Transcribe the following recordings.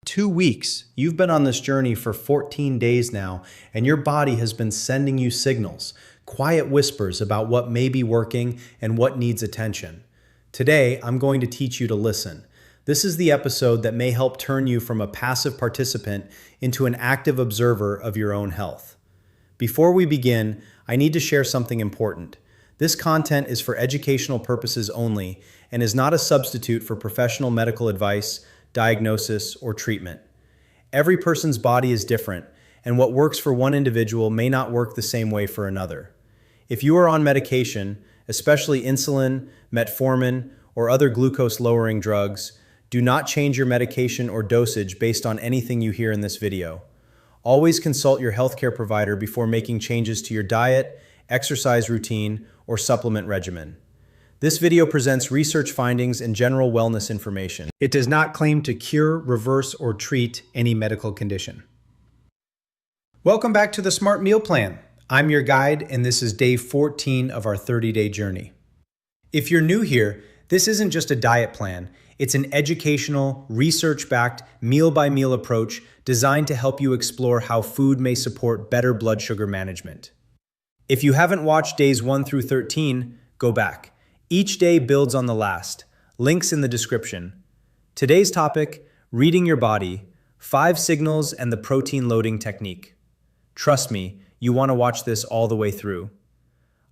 2 weeks. You've been on this journey for 14 days now, and your body has been sending you signals, quiet whispers about what may be working and what needs attention. Today, I'm going to teach you to listen. This is the episode that may help turn you from a passive participant into an active observer of your own health. Before we begin, I need to share something important. This content is for educational purposes only and is not a substitute for professional medical advice, diagnosis, or treatment. Every person's body is different, and what works for one individual may not work the same way for another. If you are on medication, especially insulin, metformin, or other glucose-lowering drugs, do not change your medication or dosage based on anything you hear in this video. Always consult your healthcare provider before making changes to your diet, exercise routine, or supplement regimen. This video presents research findings and general wellness information. It does not claim to cure, reverse, or treat any medical condition. Welcome back to the Smart Meal Plan. I'm your guide, and this is day 14 of our 30-day journey. If you're new here, this isn't just a diet plan. It's an educational, research-backed, meal-by-meal approach designed to help you explore how food may support better blood sugar management. If you haven't watched days 1 through 13, go back. Each day builds on the last. Links in the description. Today's topic, reading your body, 5 signals and the protein loading technique. Trust me, you want to watch this all the way through.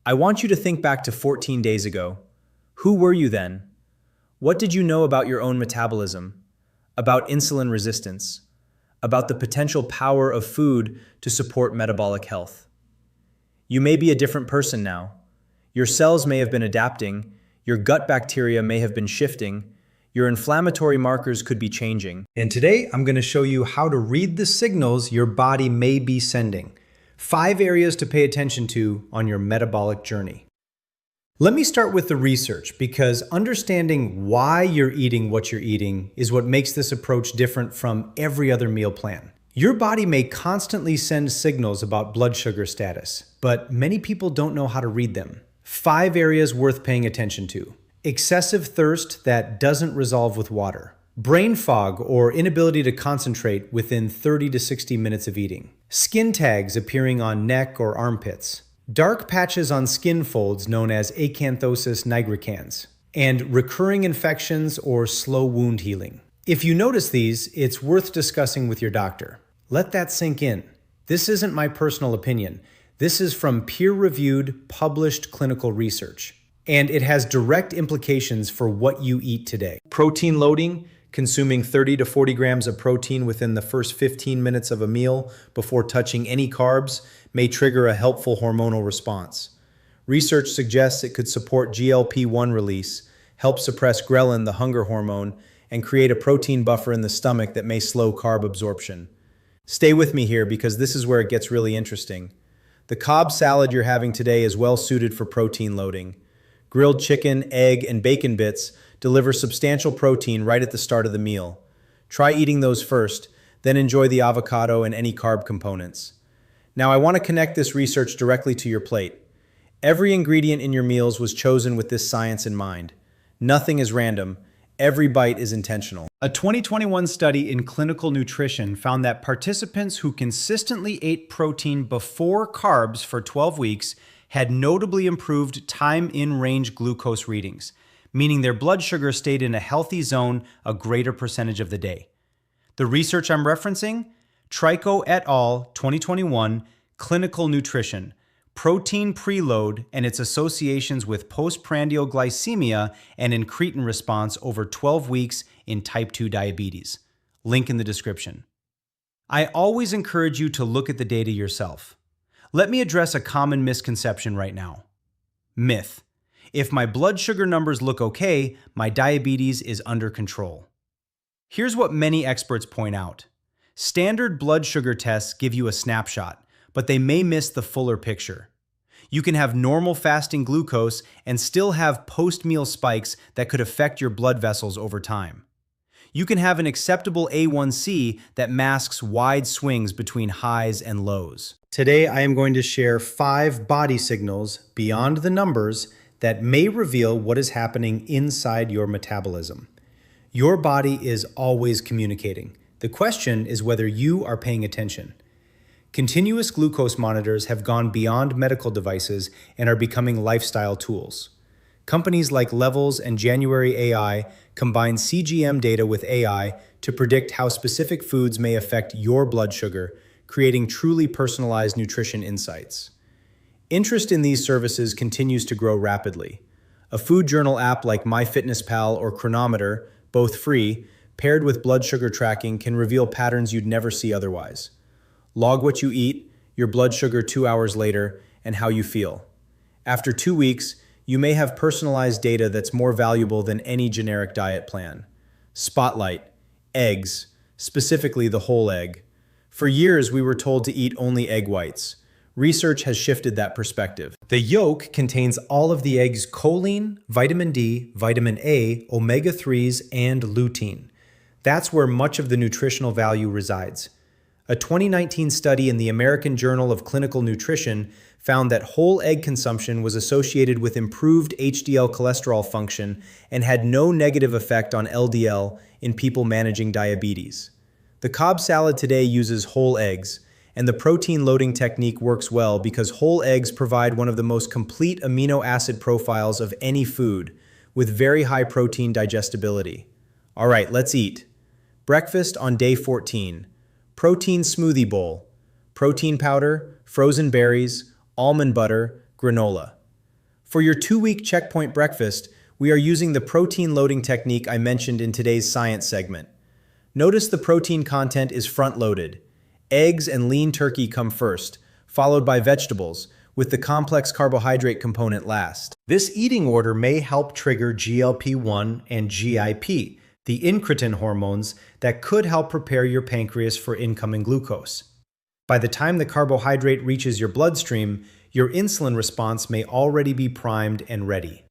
I want you to think back to 14 days ago. Who were you then? What did you know about your own metabolism? About insulin resistance? About the potential power of food to support metabolic health? You may be a different person now. Your cells may have been adapting, your gut bacteria may have been shifting, your inflammatory markers could be changing. And today, I'm going to show you how to read the signals your body may be sending. 5 areas to pay attention to on your metabolic journey. Let me start with the research, because understanding why you're eating what you're eating is what makes this approach different from every other meal plan. Your body may constantly send signals about blood sugar status, but many people don't know how to read them. 5 areas worth paying attention to. Excessive thirst that doesn't resolve with water. Brain fog or inability to concentrate within 30 to 60 minutes of eating. Skin tags appearing on neck or armpits. Dark patches on skin folds known as acanthosis nigricans. And recurring infections or slow wound healing. If you notice these, it's worth discussing with your doctor. Let that sink in. This isn't my personal opinion. This is from peer-reviewed, published clinical research. And it has direct implications for what you eat today. Protein loading, consuming 30 to 40 grams of protein within the first 15 minutes of a meal before touching any carbs, may trigger a helpful hormonal response. Research suggests it could support GLP-1 release, help suppress ghrelin, the hunger hormone, and create a protein buffer in the stomach that may slow carb absorption. Stay with me here because this is where it gets really interesting. The Cobb salad you're having today is well suited for protein loading. Grilled chicken, egg, and bacon bits deliver substantial protein right at the start of the meal. Try eating those first, then enjoy the avocado and any carb components. Now, I want to connect this research directly to your plate. Every ingredient in your meals was chosen with this science in mind. Nothing is random. Every bite is intentional. A 2021 study in clinical nutrition found that participants who consistently ate protein before carbs for 12 weeks had notably improved time in range glucose readings, meaning their blood sugar stayed in a healthy zone a greater percentage of the day. The research I'm referencing? Trico et al. 2021, Clinical Nutrition, Protein Preload and its Associations with Postprandial Glycemia and Incretin Response over 12 weeks in Type 2 Diabetes. Link in the description. I always encourage you to look at the data yourself. Let me address a common misconception right now. Myth: if my blood sugar numbers look okay, my diabetes is under control. Here's what many experts point out. Standard blood sugar tests give you a snapshot, but they may miss the fuller picture. You can have normal fasting glucose and still have post-meal spikes that could affect your blood vessels over time. You can have an acceptable A1C that masks wide swings between highs and lows. Today, I am going to share 5 body signals beyond the numbers that may reveal what is happening inside your metabolism. Your body is always communicating. The question is whether you are paying attention. Continuous glucose monitors have gone beyond medical devices and are becoming lifestyle tools. Companies like Levels and January AI combine CGM data with AI to predict how specific foods may affect your blood sugar, creating truly personalized nutrition insights. Interest in these services continues to grow rapidly. A food journal app like MyFitnessPal or Chronometer, both free, paired with blood sugar tracking can reveal patterns you'd never see otherwise. Log what you eat, your blood sugar 2 hours later, and how you feel. After 2 weeks, you may have personalized data that's more valuable than any generic diet plan. Spotlight: eggs, specifically the whole egg. For years, we were told to eat only egg whites. Research has shifted that perspective. The yolk contains all of the egg's choline, vitamin D, vitamin A, omega-3s, and lutein. That's where much of the nutritional value resides. A 2019 study in the American Journal of Clinical Nutrition found that whole egg consumption was associated with improved HDL cholesterol function and had no negative effect on LDL in people managing diabetes. The Cobb salad today uses whole eggs, and the protein loading technique works well because whole eggs provide one of the most complete amino acid profiles of any food, with very high protein digestibility. All right, let's eat. Breakfast on day 14. Protein smoothie bowl. Protein powder, frozen berries, almond butter, granola. For your 2-week checkpoint breakfast, we are using the protein loading technique I mentioned in today's science segment. Notice the protein content is front-loaded. Eggs and lean turkey come first, followed by vegetables, with the complex carbohydrate component last. This eating order may help trigger GLP-1 and GIP, the incretin hormones that could help prepare your pancreas for incoming glucose. By the time the carbohydrate reaches your bloodstream, your insulin response may already be primed and ready.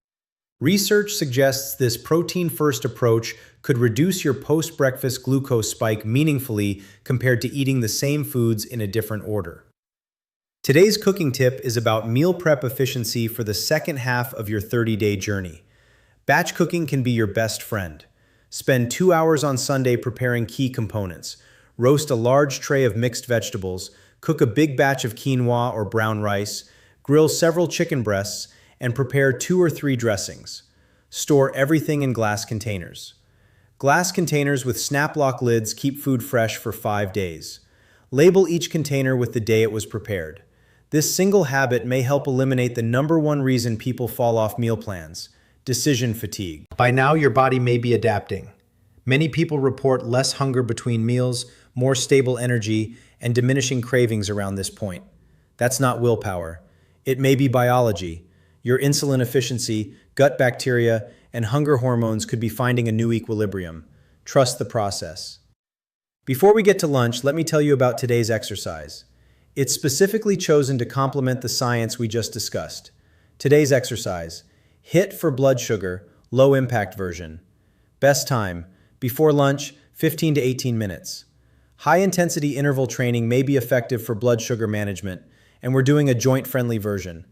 Research suggests this protein-first approach could reduce your post-breakfast glucose spike meaningfully compared to eating the same foods in a different order. Today's cooking tip is about meal prep efficiency for the second half of your 30-day journey. Batch cooking can be your best friend. Spend 2 hours on Sunday preparing key components. Roast a large tray of mixed vegetables, cook a big batch of quinoa or brown rice, grill several chicken breasts, and prepare 2 or 3 dressings. Store everything in glass containers. Glass containers with snap-lock lids keep food fresh for 5 days. Label each container with the day it was prepared. This single habit may help eliminate the #1 reason people fall off meal plans: decision fatigue. By now, your body may be adapting. Many people report less hunger between meals, more stable energy, and diminishing cravings around this point. That's not willpower. It may be biology. Your insulin efficiency, gut bacteria, and hunger hormones could be finding a new equilibrium. Trust the process. Before we get to lunch, let me tell you about today's exercise. It's specifically chosen to complement the science we just discussed. Today's exercise: HIIT for blood sugar, low impact version. Best time: before lunch, 15 to 18 minutes. High intensity interval training may be effective for blood sugar management, and we're doing a joint-friendly version.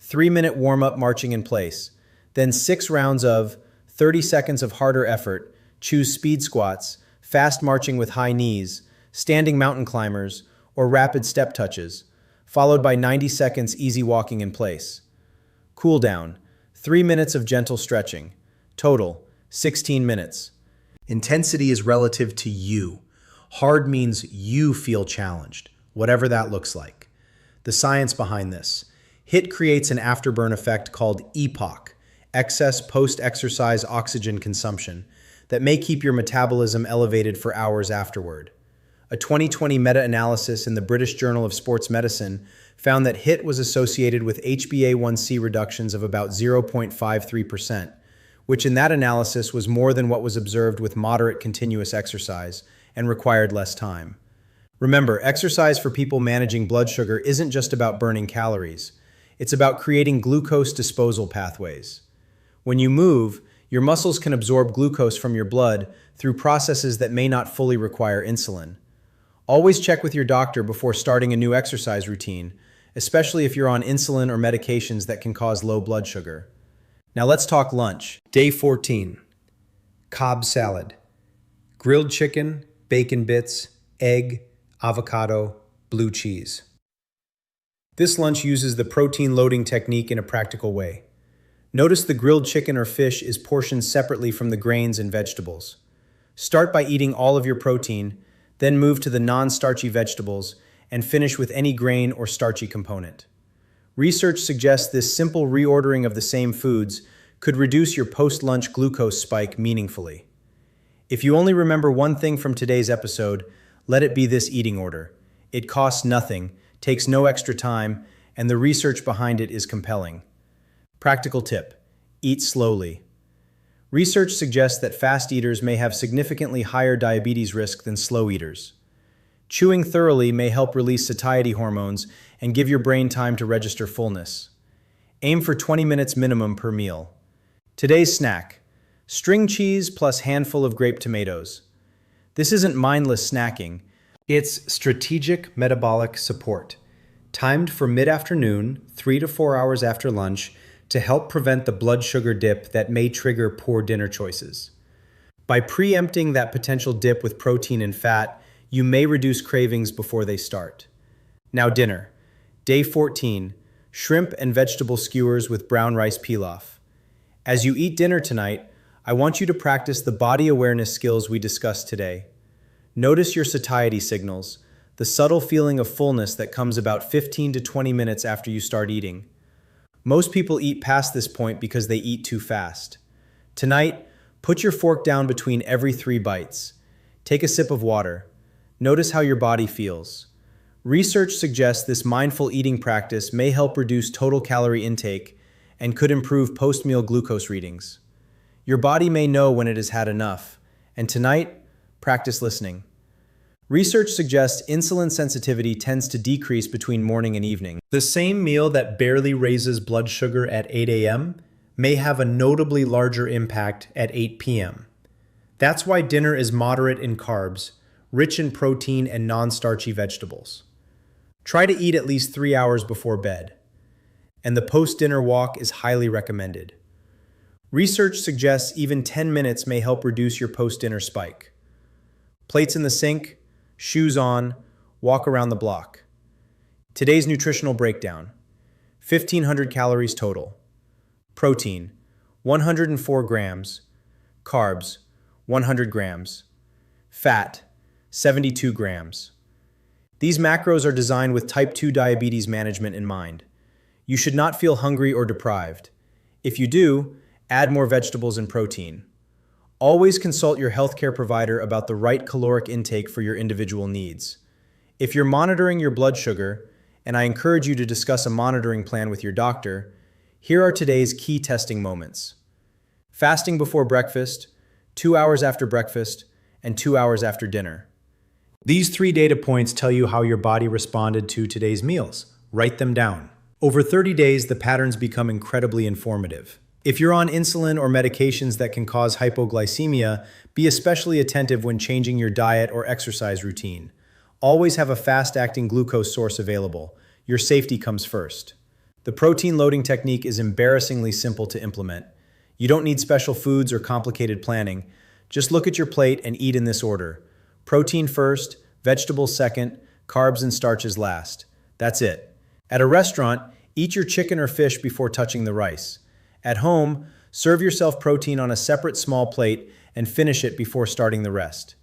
3-minute warm-up marching in place, then 6 rounds of 30 seconds of harder effort. Choose speed squats, fast marching with high knees, standing mountain climbers, or rapid step touches, followed by 90 seconds easy walking in place. Cool down, 3 minutes of gentle stretching. Total, 16 minutes. Intensity is relative to you. Hard means you feel challenged, whatever that looks like. The science behind this: HIIT creates an afterburn effect called EPOC, excess post-exercise oxygen consumption, that may keep your metabolism elevated for hours afterward. A 2020 meta-analysis in the British Journal of Sports Medicine found that HIIT was associated with HbA1c reductions of about 0.53%, which in that analysis was more than what was observed with moderate continuous exercise and required less time. Remember, exercise for people managing blood sugar isn't just about burning calories. It's about creating glucose disposal pathways. When you move, your muscles can absorb glucose from your blood through processes that may not fully require insulin. Always check with your doctor before starting a new exercise routine, especially if you're on insulin or medications that can cause low blood sugar. Now let's talk lunch. Day 14. Cobb salad. Grilled chicken, bacon bits, egg, avocado, blue cheese. This lunch uses the protein loading technique in a practical way. Notice the grilled chicken or fish is portioned separately from the grains and vegetables. Start by eating all of your protein, then move to the non-starchy vegetables, and finish with any grain or starchy component. Research suggests this simple reordering of the same foods could reduce your post-lunch glucose spike meaningfully. If you only remember one thing from today's episode, let it be this eating order. It costs nothing, takes no extra time, and the research behind it is compelling. Practical tip: eat slowly. Research suggests that fast eaters may have significantly higher diabetes risk than slow eaters. Chewing thoroughly may help release satiety hormones and give your brain time to register fullness. Aim for 20 minutes minimum per meal. Today's snack: string cheese plus handful of grape tomatoes. This isn't mindless snacking. It's strategic metabolic support, timed for mid-afternoon, 3 to 4 hours after lunch, to help prevent the blood sugar dip that may trigger poor dinner choices. By preempting that potential dip with protein and fat, you may reduce cravings before they start. Now dinner. Day 14, shrimp and vegetable skewers with brown rice pilaf. As you eat dinner tonight, I want you to practice the body awareness skills we discussed today. Notice your satiety signals, the subtle feeling of fullness that comes about 15 to 20 minutes after you start eating. Most people eat past this point because they eat too fast. Tonight, put your fork down between every 3 bites. Take a sip of water. Notice how your body feels. Research suggests this mindful eating practice may help reduce total calorie intake and could improve post-meal glucose readings. Your body may know when it has had enough, and tonight, practice listening. Research suggests insulin sensitivity tends to decrease between morning and evening. The same meal that barely raises blood sugar at 8 a.m. may have a notably larger impact at 8 p.m. That's why dinner is moderate in carbs, rich in protein and non-starchy vegetables. Try to eat at least 3 hours before bed. And the post-dinner walk is highly recommended. Research suggests even 10 minutes may help reduce your post-dinner spike. Plates in the sink, shoes on, walk around the block. Today's nutritional breakdown: 1,500 calories total. Protein, 104 grams. Carbs, 100 grams. Fat, 72 grams. These macros are designed with type 2 diabetes management in mind. You should not feel hungry or deprived. If you do, add more vegetables and protein. Always consult your healthcare provider about the right caloric intake for your individual needs. If you're monitoring your blood sugar, and I encourage you to discuss a monitoring plan with your doctor, here are today's key testing moments. Fasting before breakfast, 2 hours after breakfast, and 2 hours after dinner. These 3 data points tell you how your body responded to today's meals. Write them down. Over 30 days, the patterns become incredibly informative. If you're on insulin or medications that can cause hypoglycemia, be especially attentive when changing your diet or exercise routine. Always have a fast-acting glucose source available. Your safety comes first. The protein loading technique is embarrassingly simple to implement. You don't need special foods or complicated planning. Just look at your plate and eat in this order. Protein first, vegetables second, carbs and starches last. That's it. At a restaurant, eat your chicken or fish before touching the rice. At home, serve yourself protein on a separate small plate and finish it before starting the rest.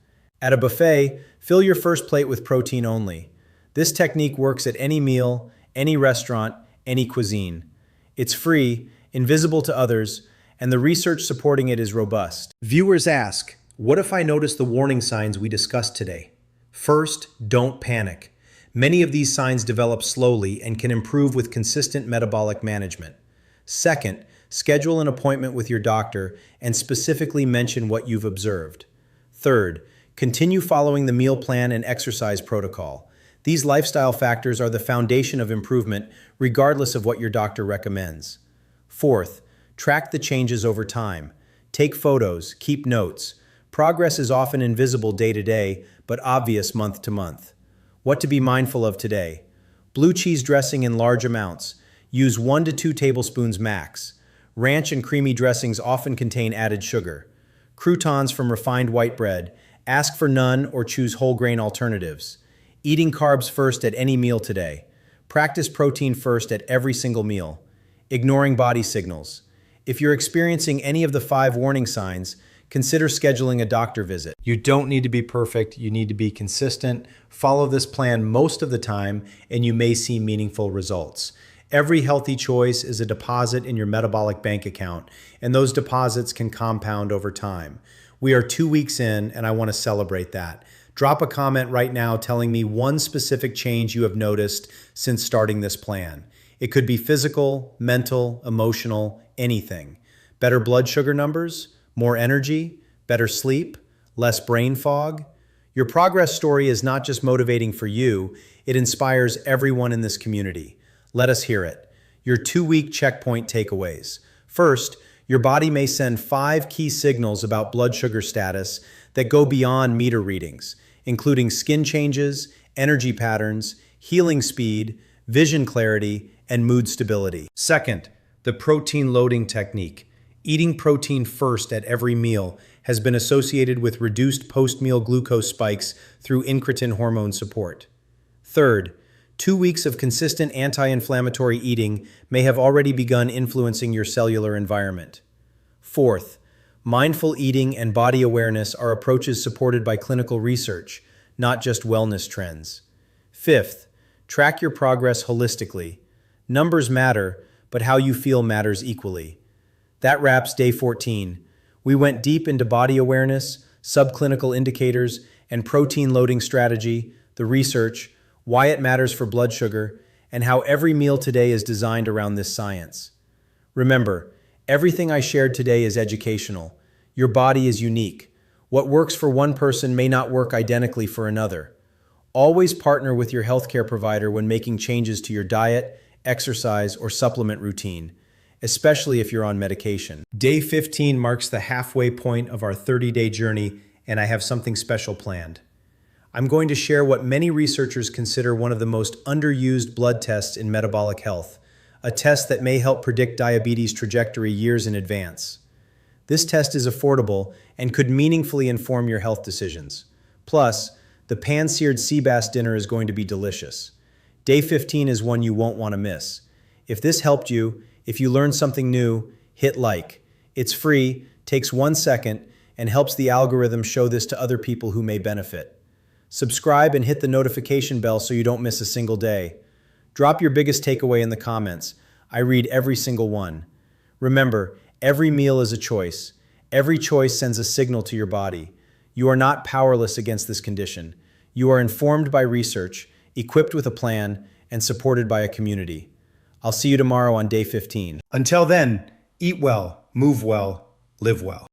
At a buffet, fill your first plate with protein only. This technique works at any meal, any restaurant, any cuisine. It's free, invisible to others, and the research supporting it is robust. Viewers ask, what if I notice the warning signs we discussed today? First, don't panic. Many of these signs develop slowly and can improve with consistent metabolic management. Second, schedule an appointment with your doctor and specifically mention what you've observed. Third, continue following the meal plan and exercise protocol. These lifestyle factors are the foundation of improvement, regardless of what your doctor recommends. Fourth, track the changes over time. Take photos, keep notes. Progress is often invisible day to day, but obvious month to month. What to be mindful of today: blue cheese dressing in large amounts. Use 1 to 2 tablespoons max. Ranch and creamy dressings often contain added sugar. Croutons from refined white bread. Ask for none or choose whole grain alternatives. Eating carbs first at any meal today. Practice protein first at every single meal. Ignoring body signals. If you're experiencing any of the 5 warning signs, consider scheduling a doctor visit. You don't need to be perfect, you need to be consistent. Follow this plan most of the time, and you may see meaningful results. Every healthy choice is a deposit in your metabolic bank account, and those deposits can compound over time. We are 2 weeks in, and I want to celebrate that. Drop a comment right now telling me one specific change you have noticed since starting this plan. It could be physical, mental, emotional, anything. Better blood sugar numbers, more energy, better sleep, less brain fog. Your progress story is not just motivating for you, it inspires everyone in this community. Let us hear it. Your 2-week checkpoint takeaways. First, your body may send 5 key signals about blood sugar status that go beyond meter readings, including skin changes, energy patterns, healing speed, vision clarity, and mood stability. Second, the protein loading technique. Eating protein first at every meal has been associated with reduced post-meal glucose spikes through incretin hormone support. Third, 2 weeks of consistent anti-inflammatory eating may have already begun influencing your cellular environment. Fourth, mindful eating and body awareness are approaches supported by clinical research, not just wellness trends. Fifth, track your progress holistically. Numbers matter, but how you feel matters equally. That wraps day 14. We went deep into body awareness, subclinical indicators, and protein loading strategy, the research, why it matters for blood sugar, and how every meal today is designed around this science. Remember, everything I shared today is educational. Your body is unique. What works for one person may not work identically for another. Always partner with your healthcare provider when making changes to your diet, exercise, or supplement routine, especially if you're on medication. Day 15 marks the halfway point of our 30-day journey, and I have something special planned. I'm going to share what many researchers consider one of the most underused blood tests in metabolic health, a test that may help predict diabetes trajectory years in advance. This test is affordable and could meaningfully inform your health decisions. Plus, the pan-seared sea bass dinner is going to be delicious. Day 15 is one you won't want to miss. If this helped you, if you learned something new, hit like. It's free, takes 1 second, and helps the algorithm show this to other people who may benefit. Subscribe and hit the notification bell so you don't miss a single day. Drop your biggest takeaway in the comments. I read every single one. Remember, every meal is a choice. Every choice sends a signal to your body. You are not powerless against this condition. You are informed by research, equipped with a plan, and supported by a community. I'll see you tomorrow on day 15. Until then, eat well, move well, live well.